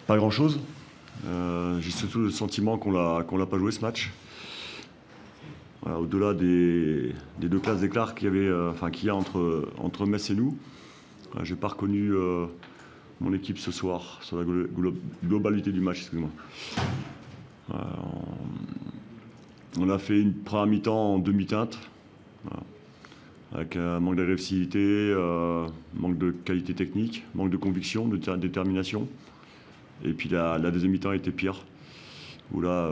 Pas grand-chose. J'ai surtout le sentiment qu'on l'a pas joué ce match. Voilà, au-delà des deux classes d'écart qu'il y a entre Metz et nous, j'ai pas reconnu mon équipe ce soir sur la globalité du match. Excusez-moi. On a fait une première mi-temps en demi-teinte, voilà, avec un manque d'agressivité, manque de qualité technique, manque de conviction, de détermination. Et puis la deuxième mi-temps était pire, où là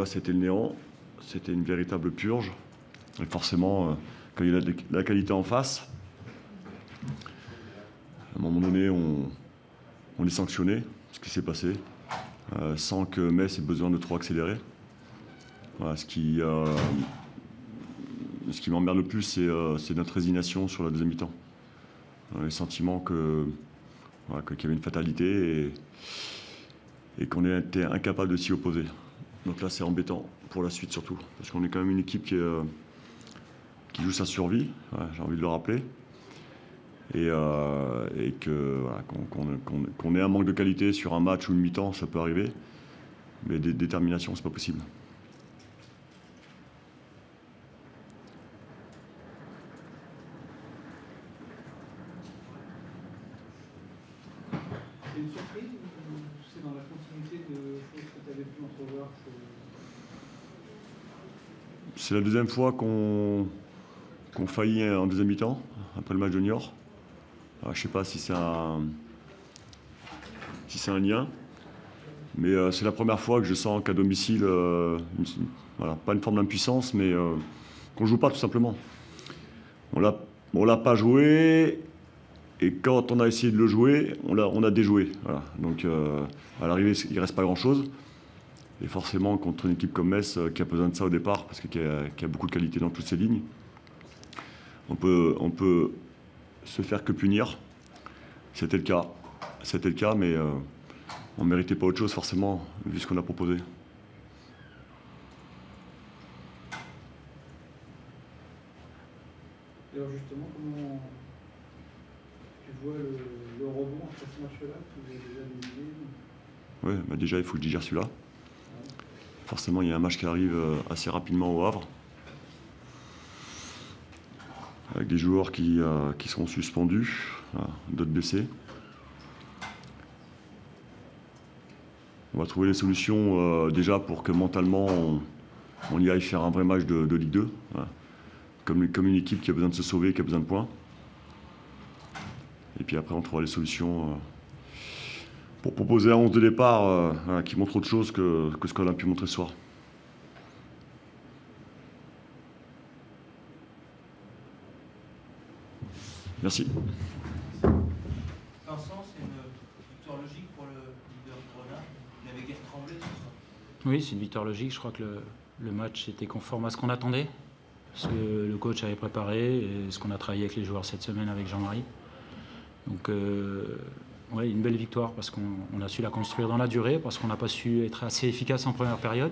c'était le néant, c'était une véritable purge. Et forcément, quand il y a la qualité en face, à un moment donné, on est sanctionné, ce qui s'est passé, sans que Metz ait besoin de trop accélérer. Voilà, ce qui m'emmerde le plus, c'est notre résignation sur la deuxième mi-temps. Le sentiment qu'il y avait une fatalité et qu'on ait été incapable de s'y opposer. Donc là, c'est embêtant pour la suite surtout, parce qu'on est quand même une équipe qui joue sa survie, j'ai envie de le rappeler, et qu'on ait un manque de qualité sur un match ou une mi-temps, ça peut arriver, mais des déterminations, c'est pas possible. C'est une surprise ou c'est dans la continuité de choses que tu avais pu entrevoir? C'est la deuxième fois qu'on faillit en deuxième mi-temps, après le match de Niort. Je ne sais pas si c'est un lien, mais c'est la première fois que je sens qu'à domicile, pas une forme d'impuissance, mais qu'on ne joue pas tout simplement. On l'a pas joué, et quand on a essayé de le jouer, on a déjoué. Voilà. Donc à l'arrivée, il ne reste pas grand-chose. Et forcément, contre une équipe comme Metz, qui a besoin de ça au départ, parce qu'il y a beaucoup de qualité dans toutes ses lignes, on peut se faire que punir. C'était le cas, mais on ne méritait pas autre chose, forcément, vu ce qu'on a proposé. Alors justement, comment tu vois le rebond après ce match-là? Tu avais déjà des idées? Oui, déjà, il faut que je digère celui-là. Forcément, il y a un match qui arrive assez rapidement au Havre, avec des joueurs qui seront suspendus, d'autres blessés. On va trouver les solutions déjà pour que mentalement on y aille faire un vrai match de Ligue 2, comme une équipe qui a besoin de se sauver, qui a besoin de points. Et puis après, on trouvera les solutions pour proposer un 11 de départ qui montre autre chose que ce qu'on a pu montrer ce soir. Merci. Vincent, c'est une victoire logique pour le leader Grenat. Il avait guère tremblé ce soir. Oui, c'est une victoire logique. Je crois que le match était conforme à ce qu'on attendait, ce que le coach avait préparé et ce qu'on a travaillé avec les joueurs cette semaine avec Jean-Marie. Donc, ouais, une belle victoire parce qu'on a su la construire dans la durée, parce qu'on n'a pas su être assez efficace en première période.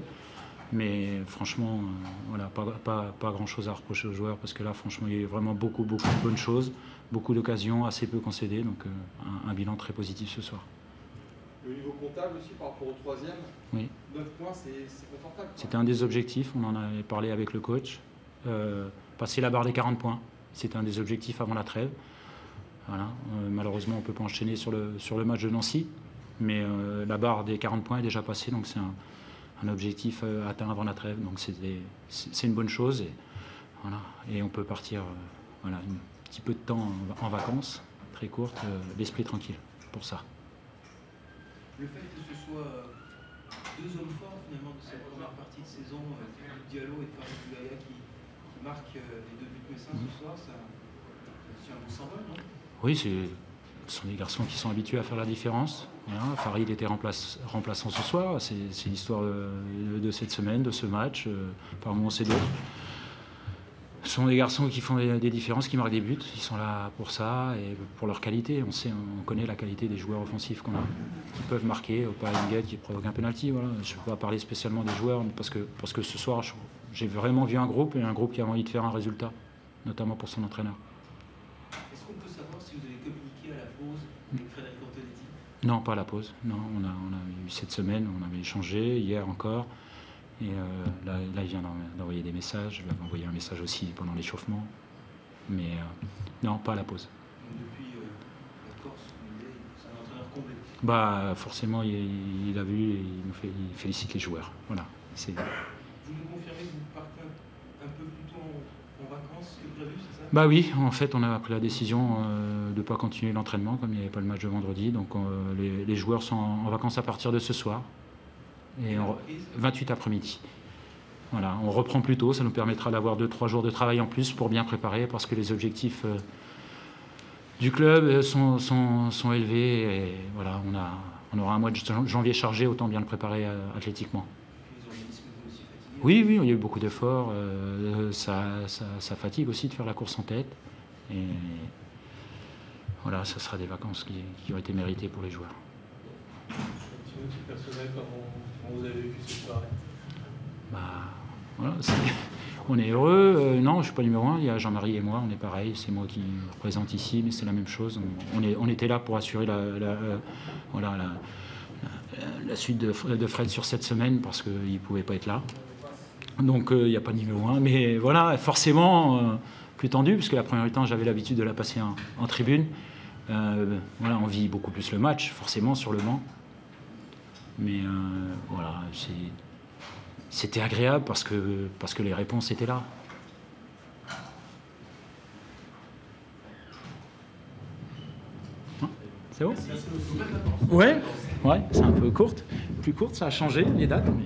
Mais franchement, voilà, pas grand-chose à reprocher aux joueurs parce que là, franchement, il y a eu vraiment beaucoup de bonnes choses, beaucoup d'occasions, assez peu concédées. Donc, un bilan très positif ce soir. Le niveau comptable aussi par rapport au troisième, oui. 9 points, c'est confortable. C'était un des objectifs, on en avait parlé avec le coach. Passer la barre des 40 points, c'était un des objectifs avant la trêve. Voilà. Malheureusement, on ne peut pas enchaîner sur le match de Nancy, mais la barre des 40 points est déjà passée, donc c'est un objectif atteint avant la trêve. Donc c'est une bonne chose et, voilà. Et on peut partir un petit peu de temps en vacances, très courte, l'esprit tranquille pour ça. Le fait que ce soit deux hommes forts finalement de cette première partie de saison, Diallo et Farid Boulaya qui marquent les deux buts messins ce soir, c'est un bon symbole, non? Oui, ce sont des garçons qui sont habitués à faire la différence. Voilà. Farid était remplaçant ce soir, c'est l'histoire de cette semaine, de ce match, par moments c'est d'autres. Ce sont des garçons qui font des différences, qui marquent des buts. Ils sont là pour ça et pour leur qualité. On connaît la qualité des joueurs offensifs qu'on a, qui peuvent marquer, pas Engel qui provoque un penalty. Voilà. Je ne peux pas parler spécialement des joueurs parce que ce soir, j'ai vraiment vu un groupe qui a envie de faire un résultat, notamment pour son entraîneur. Est-ce qu'on peut savoir si vous avez communiqué à la pause avec Frédéric Antonetti? Non, pas à la pause. Non, on a eu cette semaine, on avait échangé, hier encore. Et là, il vient d'envoyer des messages. Je lui avais envoyé un message aussi pendant l'échauffement. Mais non, pas à la pause. Donc depuis la Corse, c'est un entraîneur comblé. Bah, forcément, il a vu et il félicite les joueurs. Voilà. Vous nous confirmez que vous partez un peu plus tôt en vacances que prévu, c'est ça? Bah oui, en fait, on a pris la décision de ne pas continuer l'entraînement comme il n'y avait pas le match de vendredi. Donc les joueurs sont en vacances à partir de ce soir. Et 28 après-midi. Voilà, on reprend plus tôt, ça nous permettra d'avoir 2-3 jours de travail en plus pour bien préparer, parce que les objectifs du club sont élevés. Et voilà, on aura un mois de janvier chargé, autant bien le préparer athlétiquement. Les organismes sont aussi fatigués. Oui, il y a eu beaucoup d'efforts. Ça fatigue aussi de faire la course en tête. Et voilà, ça sera des vacances qui ont été méritées pour les joueurs. Un petit mot plus personnel, comment vous avez vécu cette soirée? Bah, voilà, on est heureux. Non, je ne suis pas numéro 1. Il y a Jean-Marie et moi, on est pareil. C'est moi qui représente ici, mais c'est la même chose. On était là pour assurer la suite de Fred sur cette semaine parce qu'il ne pouvait pas être là. Donc il n'y a pas de numéro 1. Mais voilà, forcément, plus tendu, puisque la première mi-temps, j'avais l'habitude de la passer en tribune. Voilà, on vit beaucoup plus le match, forcément, sur le banc. Mais voilà, c'était agréable parce que les réponses étaient là. C'est bon? Ouais, c'est un peu courte. Plus courte, ça a changé les dates. Mais...